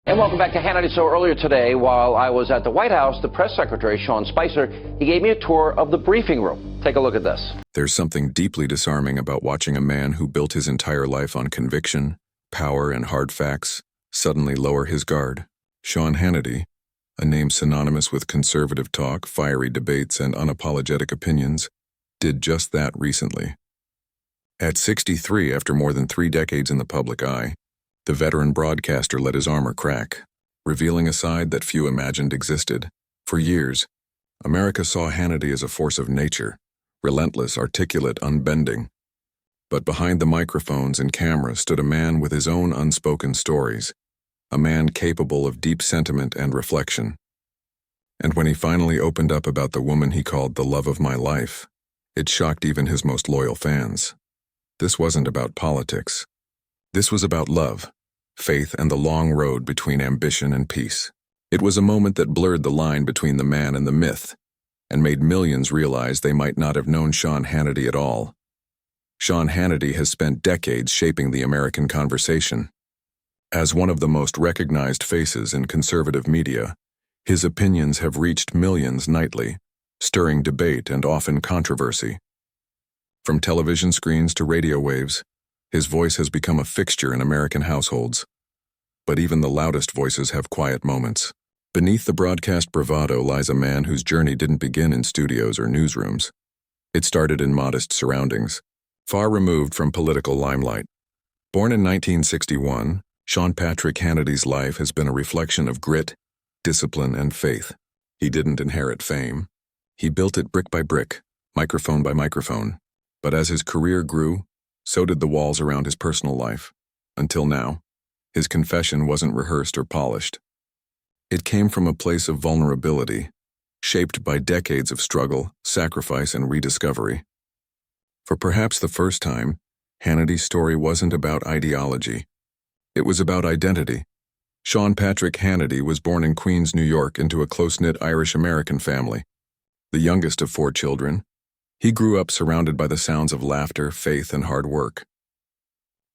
And welcome back to Hannity. So earlier today, while I was at the White House, the press secretary, Sean Spicer, he gave me a tour of the briefing room. Take a look at this. There's something deeply disarming about watching a man who built his entire life on conviction, power, and hard facts suddenly lower his guard. Sean Hannity, a name synonymous with conservative talk, fiery debates, and unapologetic opinions, did just that recently. At 63, after more than 3 decades in the public eye, the veteran broadcaster let his armor crack, revealing a side that few imagined existed. For years, America saw Hannity as a force of nature, relentless, articulate, unbending. But behind the microphones and cameras stood a man with his own unspoken stories, a man capable of deep sentiment and reflection. And when he finally opened up about the woman he called the love of my life, it shocked even his most loyal fans. This wasn't about politics. This was about love, faith, and the long road between ambition and peace. It was a moment that blurred the line between the man and the myth, and made millions realize they might not have known Sean Hannity at all. Sean Hannity has spent decades shaping the American conversation. As one of the most recognized faces in conservative media, his opinions have reached millions nightly, stirring debate and often controversy. From television screens to radio waves, his voice has become a fixture in American households. But even the loudest voices have quiet moments. Beneath the broadcast bravado lies a man whose journey didn't begin in studios or newsrooms. It started in modest surroundings, far removed from political limelight. Born in 1961, Sean Patrick Hannity's life has been a reflection of grit, discipline, and faith. He didn't inherit fame. He built it brick by brick, microphone by microphone. But as his career grew, so did the walls around his personal life. Until now, his confession wasn't rehearsed or polished. It came from a place of vulnerability, shaped by decades of struggle, sacrifice, and rediscovery. For perhaps the first time, Hannity's story wasn't about ideology. It was about identity. Sean Patrick Hannity was born in Queens, New York, into a close-knit Irish-American family. The youngest of 4 children, he grew up surrounded by the sounds of laughter, faith, and hard work.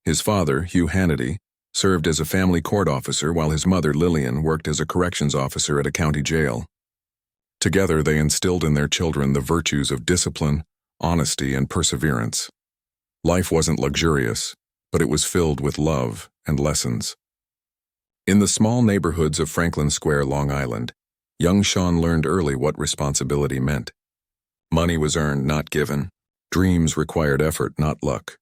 His father, Hugh Hannity, served as a family court officer while his mother, Lillian, worked as a corrections officer at a county jail. Together, they instilled in their children the virtues of discipline, honesty, and perseverance. Life wasn't luxurious, but it was filled with love and lessons. In the small neighborhoods of Franklin Square, Long Island, young Sean learned early what responsibility meant. Money was earned, not given. Dreams required effort, not luck.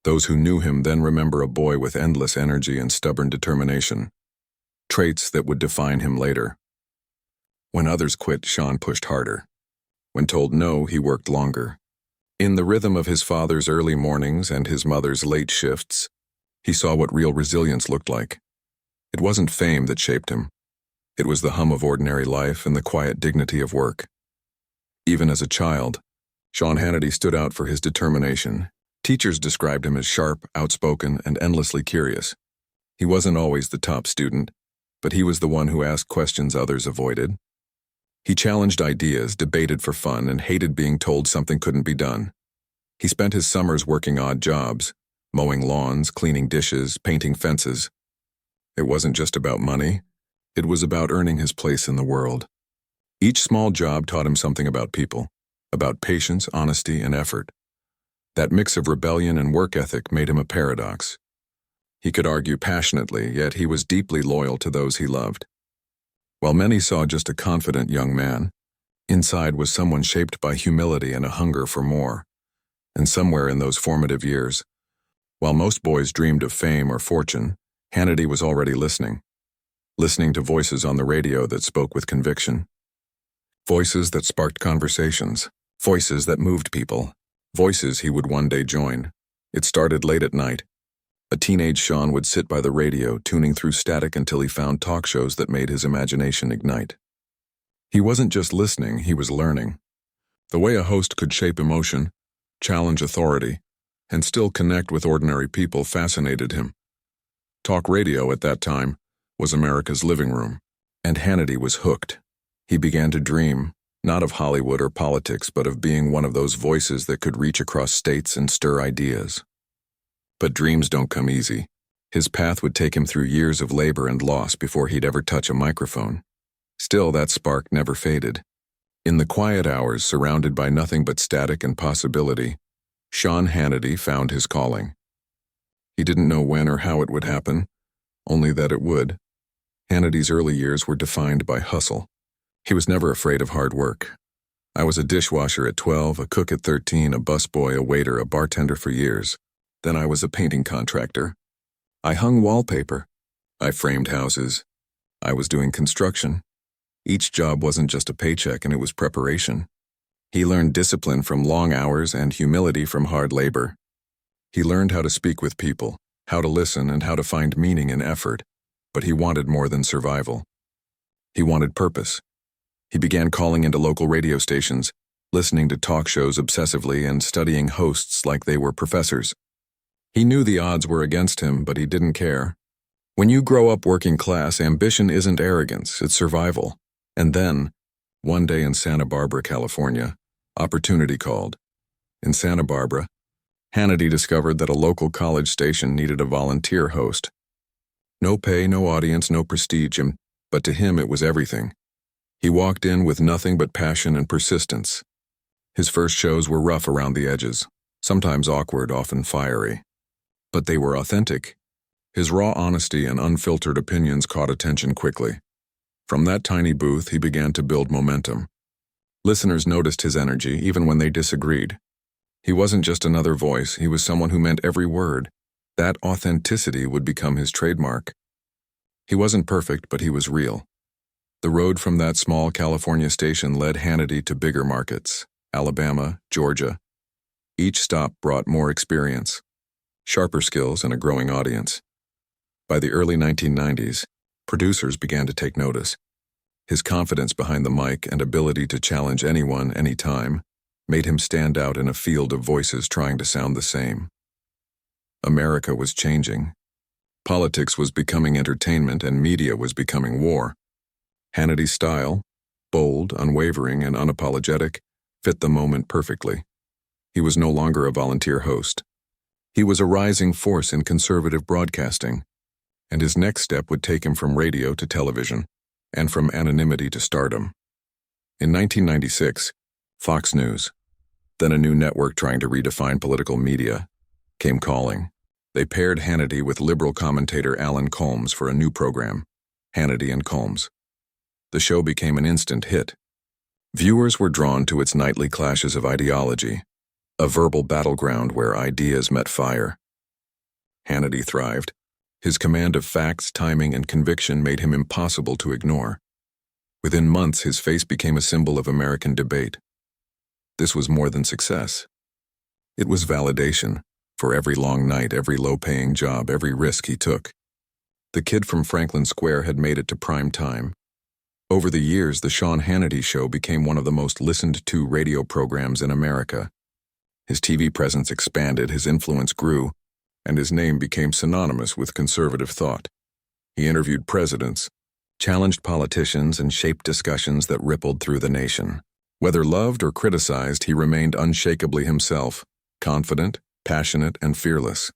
Those who knew him then remember a boy with endless energy and stubborn determination, traits that would define him later. When others quit, Sean pushed harder. When told no, he worked longer. In the rhythm of his father's early mornings and his mother's late shifts, he saw what real resilience looked like. It wasn't fame that shaped him. It was the hum of ordinary life and the quiet dignity of work. Even as a child, Sean Hannity stood out for his determination. Teachers described him as sharp, outspoken, and endlessly curious. He wasn't always the top student, but he was the one who asked questions others avoided. He challenged ideas, debated for fun, and hated being told something couldn't be done. He spent his summers working odd jobs, mowing lawns, cleaning dishes, painting fences. It wasn't just about money. It was about earning his place in the world. Each small job taught him something about people, about patience, honesty, and effort. That mix of rebellion and work ethic made him a paradox. He could argue passionately, yet he was deeply loyal to those he loved. While many saw just a confident young man, inside was someone shaped by humility and a hunger for more. And somewhere in those formative years, while most boys dreamed of fame or fortune, Hannity was already listening to voices on the radio that spoke with conviction. Voices that sparked conversations, voices that moved people, voices he would one day join. It started late at night. A teenage Sean would sit by the radio, tuning through static until he found talk shows that made his imagination ignite. He wasn't just listening, he was learning. The way a host could shape emotion, challenge authority, and still connect with ordinary people fascinated him. Talk radio at that time was America's living room, and Hannity was hooked. He began to dream, not of Hollywood or politics, but of being one of those voices that could reach across states and stir ideas. But dreams don't come easy. His path would take him through years of labor and loss before he'd ever touch a microphone. Still, that spark never faded. In the quiet hours, surrounded by nothing but static and possibility, Sean Hannity found his calling. He didn't know when or how it would happen, only that it would. Hannity's early years were defined by hustle. He was never afraid of hard work. I was a dishwasher at 12, a cook at 13, a busboy, a waiter, a bartender for years. Then I was a painting contractor. I hung wallpaper. I framed houses. I was doing construction. Each job wasn't just a paycheck, and it was preparation. He learned discipline from long hours and humility from hard labor. He learned how to speak with people, how to listen, and how to find meaning in effort. But he wanted more than survival. He wanted purpose. He began calling into local radio stations, listening to talk shows obsessively and studying hosts like they were professors. He knew the odds were against him, but he didn't care. When you grow up working class, ambition isn't arrogance, it's survival. And then, one day in Santa Barbara, California, opportunity called. In Santa Barbara, Hannity discovered that a local college station needed a volunteer host. No pay, no audience, no prestige, but to him it was everything. He walked in with nothing but passion and persistence. His first shows were rough around the edges, sometimes awkward, often fiery. But they were authentic. His raw honesty and unfiltered opinions caught attention quickly. From that tiny booth, he began to build momentum. Listeners noticed his energy, even when they disagreed. He wasn't just another voice, he was someone who meant every word. That authenticity would become his trademark. He wasn't perfect, but he was real. The road from that small California station led Hannity to bigger markets, Alabama, Georgia. Each stop brought more experience, sharper skills, and a growing audience. By the early 1990s, producers began to take notice. His confidence behind the mic and ability to challenge anyone, anytime, made him stand out in a field of voices trying to sound the same. America was changing. Politics was becoming entertainment, and media was becoming war. Hannity's style, bold, unwavering, and unapologetic, fit the moment perfectly. He was no longer a volunteer host. He was a rising force in conservative broadcasting, and his next step would take him from radio to television, and from anonymity to stardom. In 1996, Fox News, then a new network trying to redefine political media, came calling. They paired Hannity with liberal commentator Alan Colmes for a new program, Hannity and Colmes. The show became an instant hit. Viewers were drawn to its nightly clashes of ideology, a verbal battleground where ideas met fire. Hannity thrived. His command of facts, timing, and conviction made him impossible to ignore. Within months, his face became a symbol of American debate. This was more than success. It was validation for every long night, every low-paying job, every risk he took. The kid from Franklin Square had made it to prime time. Over the years, the Sean Hannity Show became one of the most listened-to radio programs in America. His TV presence expanded, his influence grew, and his name became synonymous with conservative thought. He interviewed presidents, challenged politicians, and shaped discussions that rippled through the nation. Whether loved or criticized, he remained unshakably himself, confident, passionate, and fearless.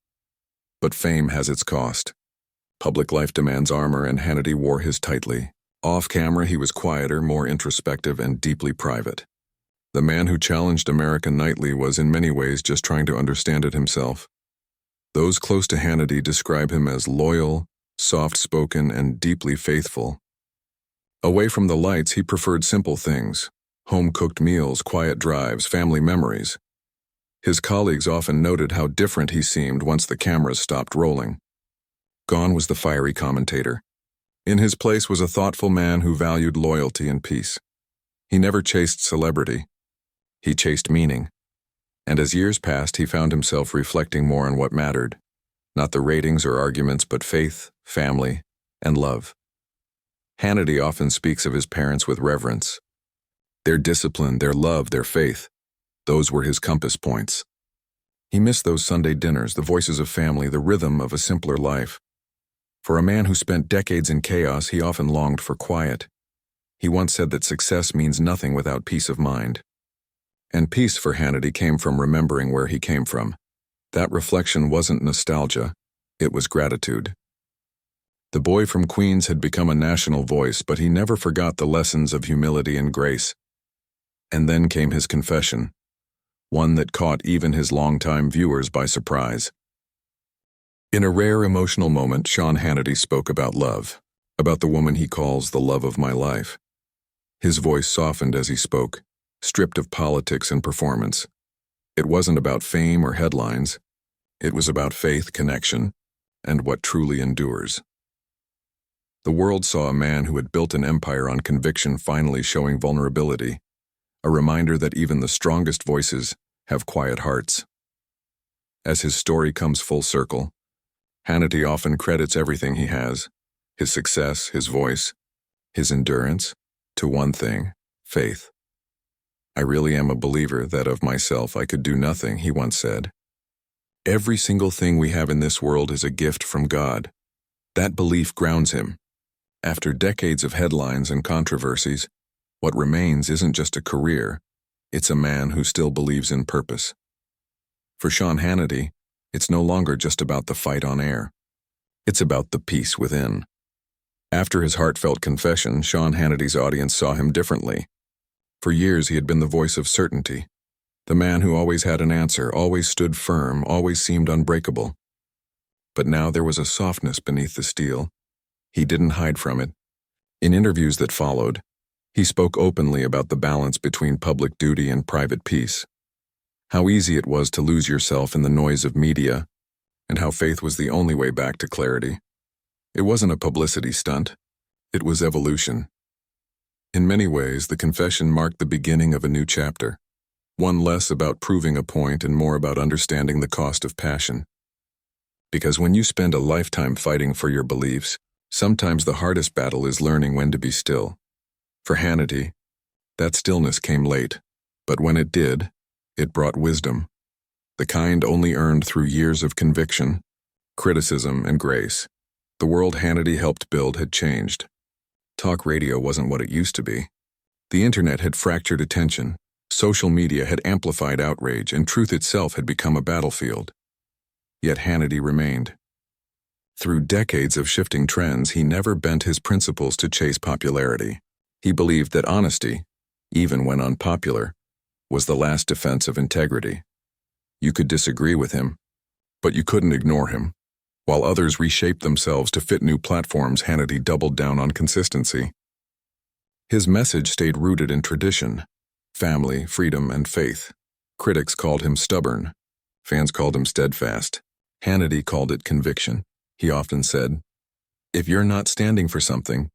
But fame has its cost. Public life demands armor, and Hannity wore his tightly. Off-camera, he was quieter, more introspective, and deeply private. The man who challenged America nightly was in many ways just trying to understand it himself. Those close to Hannity describe him as loyal, soft-spoken, and deeply faithful. Away from the lights, he preferred simple things: home-cooked meals, quiet drives, family memories. His colleagues often noted how different he seemed once the cameras stopped rolling. Gone was the fiery commentator. In his place was a thoughtful man who valued loyalty and peace. He never chased celebrity. He chased meaning. And as years passed, he found himself reflecting more on what mattered. Not the ratings or arguments, but faith, family, and love. Hannity often speaks of his parents with reverence. Their discipline, their love, their faith, those were his compass points. He missed those Sunday dinners, the voices of family, the rhythm of a simpler life. For a man who spent decades in chaos, he often longed for quiet. He once said that success means nothing without peace of mind. And peace for Hannity came from remembering where he came from. That reflection wasn't nostalgia. It was gratitude. The boy from Queens had become a national voice, but he never forgot the lessons of humility and grace. And then came his confession, one that caught even his longtime viewers by surprise. In a rare emotional moment, Sean Hannity spoke about love, about the woman he calls the love of my life. His voice softened as he spoke, stripped of politics and performance. It wasn't about fame or headlines. It was about faith, connection, and what truly endures. The world saw a man who had built an empire on conviction finally showing vulnerability, a reminder that even the strongest voices have quiet hearts. As his story comes full circle, Hannity often credits everything he has, his success, his voice, his endurance, to one thing: faith. "I really am a believer that of myself I could do nothing," he once said. Every single thing we have in this world is a gift from God. That belief grounds him. After decades of headlines and controversies, what remains isn't just a career, it's a man who still believes in purpose. For Sean Hannity, it's no longer just about the fight on air. It's about the peace within. After his heartfelt confession, Sean Hannity's audience saw him differently. For years he had been the voice of certainty, the man who always had an answer, always stood firm, always seemed unbreakable. But now there was a softness beneath the steel. He didn't hide from it. In interviews that followed, he spoke openly about the balance between public duty and private peace. How easy it was to lose yourself in the noise of media, and how faith was the only way back to clarity. It wasn't a publicity stunt. It was evolution. In many ways, the confession marked the beginning of a new chapter, one less about proving a point and more about understanding the cost of passion. Because when you spend a lifetime fighting for your beliefs, sometimes the hardest battle is learning when to be still. For Hannity, that stillness came late, but when it did, it brought wisdom, the kind only earned through years of conviction, criticism, and grace. The world Hannity helped build had changed. Talk radio wasn't what it used to be. The internet had fractured attention, social media had amplified outrage, and truth itself had become a battlefield. Yet Hannity remained. Through decades of shifting trends, he never bent his principles to chase popularity. He believed that honesty, even when unpopular, was the last defense of integrity. You could disagree with him, but you couldn't ignore him. While others reshaped themselves to fit new platforms, Hannity doubled down on consistency. His message stayed rooted in tradition, family, freedom, and faith. Critics called him stubborn. Fans called him steadfast. Hannity called it conviction. He often said, "If you're not standing for something,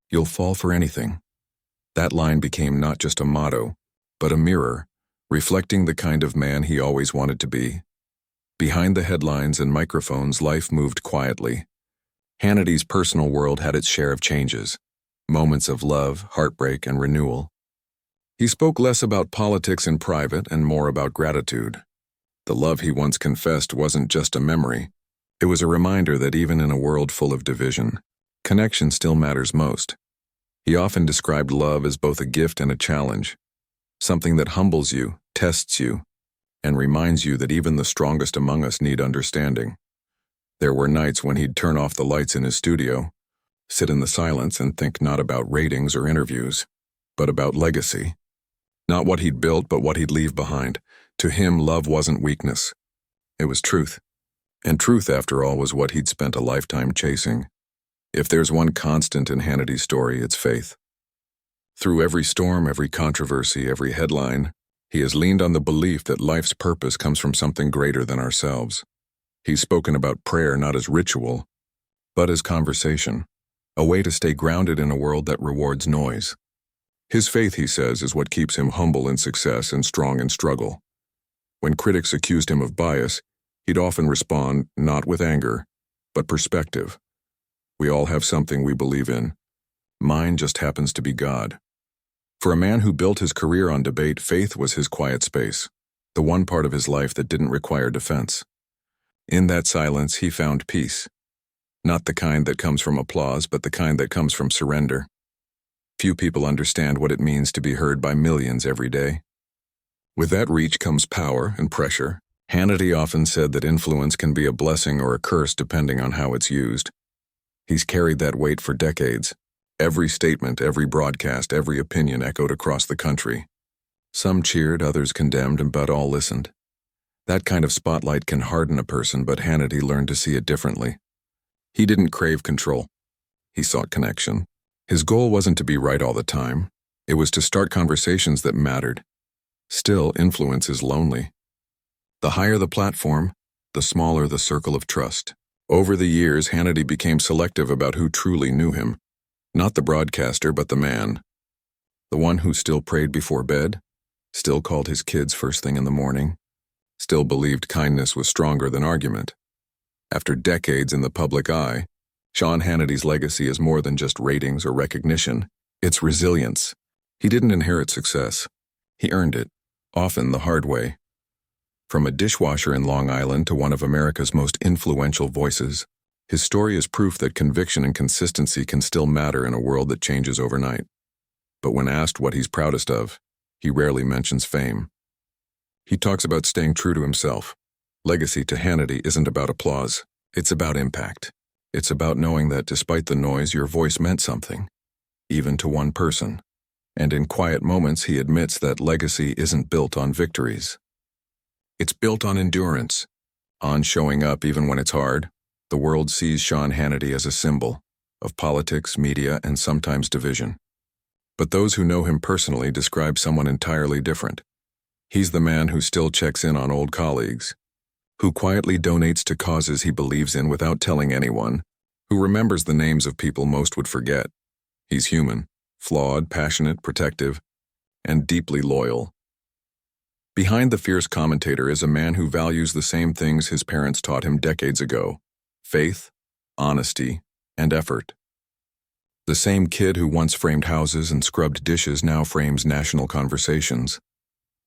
you'll fall for anything." That line became not just a motto, but a mirror, reflecting the kind of man he always wanted to be. Behind the headlines and microphones, life moved quietly. Hannity's personal world had its share of changes, moments of love, heartbreak, and renewal. He spoke less about politics in private and more about gratitude. The love he once confessed wasn't just a memory. It was a reminder that even in a world full of division, connection still matters most. He often described love as both a gift and a challenge, something that humbles you, tests you, and reminds you that even the strongest among us need understanding. There were nights when he'd turn off the lights in his studio, sit in the silence and think not about ratings or interviews, but about legacy. Not what he'd built, but what he'd leave behind. To him, love wasn't weakness. It was truth. And truth, after all, was what he'd spent a lifetime chasing. If there's one constant in Hannity's story, it's faith. Through every storm, every controversy, every headline, he has leaned on the belief that life's purpose comes from something greater than ourselves. He's spoken about prayer not as ritual, but as conversation, a way to stay grounded in a world that rewards noise. His faith, he says, is what keeps him humble in success and strong in struggle. When critics accused him of bias, he'd often respond not with anger, but perspective. We all have something we believe in. Mine just happens to be God. For a man who built his career on debate, faith was his quiet space, the one part of his life that didn't require defense. In that silence, he found peace. Not the kind that comes from applause, but the kind that comes from surrender. Few people understand what it means to be heard by millions every day. With that reach comes power and pressure, Hannity often said that influence can be a blessing or a curse depending on how it's used. He's carried that weight for decades. Every statement, every broadcast, every opinion echoed across the country. Some cheered, others condemned, but all listened. That kind of spotlight can harden a person, but Hannity learned to see it differently. He didn't crave control. He sought connection. His goal wasn't to be right all the time. It was to start conversations that mattered. Still, influence is lonely. The higher the platform, the smaller the circle of trust. Over the years, Hannity became selective about who truly knew him. Not the broadcaster, but the man. The one who still prayed before bed, still called his kids first thing in the morning, still believed kindness was stronger than argument. After decades in the public eye, Sean Hannity's legacy is more than just ratings or recognition. It's resilience. He didn't inherit success. He earned it, often the hard way. From a dishwasher in Long Island to one of America's most influential voices, his story is proof that conviction and consistency can still matter in a world that changes overnight. But when asked what he's proudest of, he rarely mentions fame. He talks about staying true to himself. Legacy to Hannity isn't about applause. It's about impact. It's about knowing that despite the noise, your voice meant something, even to one person. And in quiet moments, he admits that legacy isn't built on victories. It's built on endurance, on showing up even when it's hard. The world sees Sean Hannity as a symbol of politics, media, and sometimes division. But those who know him personally describe someone entirely different. He's the man who still checks in on old colleagues, who quietly donates to causes he believes in without telling anyone, who remembers the names of people most would forget. He's human, flawed, passionate, protective, and deeply loyal. Behind the fierce commentator is a man who values the same things his parents taught him decades ago: faith, honesty, and effort. The same kid who once framed houses and scrubbed dishes now frames national conversations,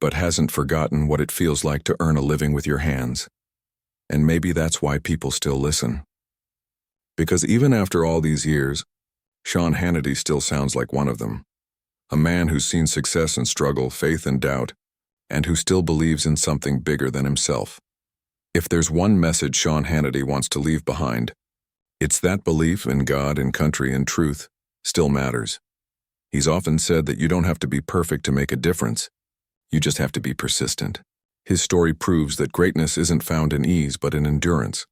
but hasn't forgotten what it feels like to earn a living with your hands. And maybe that's why people still listen. Because even after all these years, Sean Hannity still sounds like one of them. A man who's seen success and struggle, faith and doubt, and who still believes in something bigger than himself. If there's one message Sean Hannity wants to leave behind, it's that belief in God and country and truth still matters. He's often said that you don't have to be perfect to make a difference. You just have to be persistent. His story proves that greatness isn't found in ease but in endurance.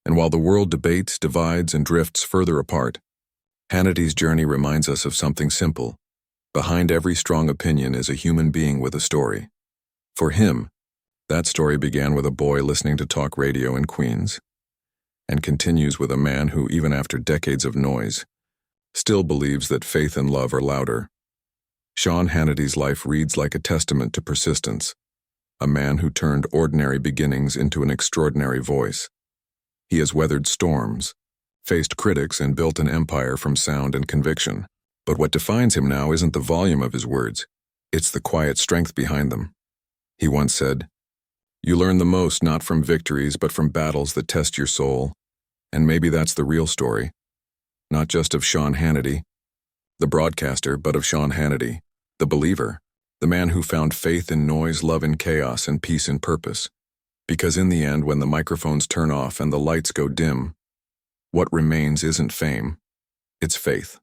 And while the world debates, divides, and drifts further apart, Hannity's journey reminds us of something simple. Behind every strong opinion is a human being with a story. For him, that story began with a boy listening to talk radio in Queens, and continues with a man who, even after decades of noise, still believes that faith and love are louder. Sean Hannity's life reads like a testament to persistence, a man who turned ordinary beginnings into an extraordinary voice. He has weathered storms, faced critics, and built an empire from sound and conviction. But what defines him now isn't the volume of his words, it's the quiet strength behind them. He once said, "You learn the most not from victories but from battles that test your soul." And maybe that's the real story. Not just of Sean Hannity, the broadcaster, but of Sean Hannity, the believer, the man who found faith in noise, love in chaos, and peace in purpose. Because in the end, when the microphones turn off and the lights go dim, what remains isn't fame, it's faith.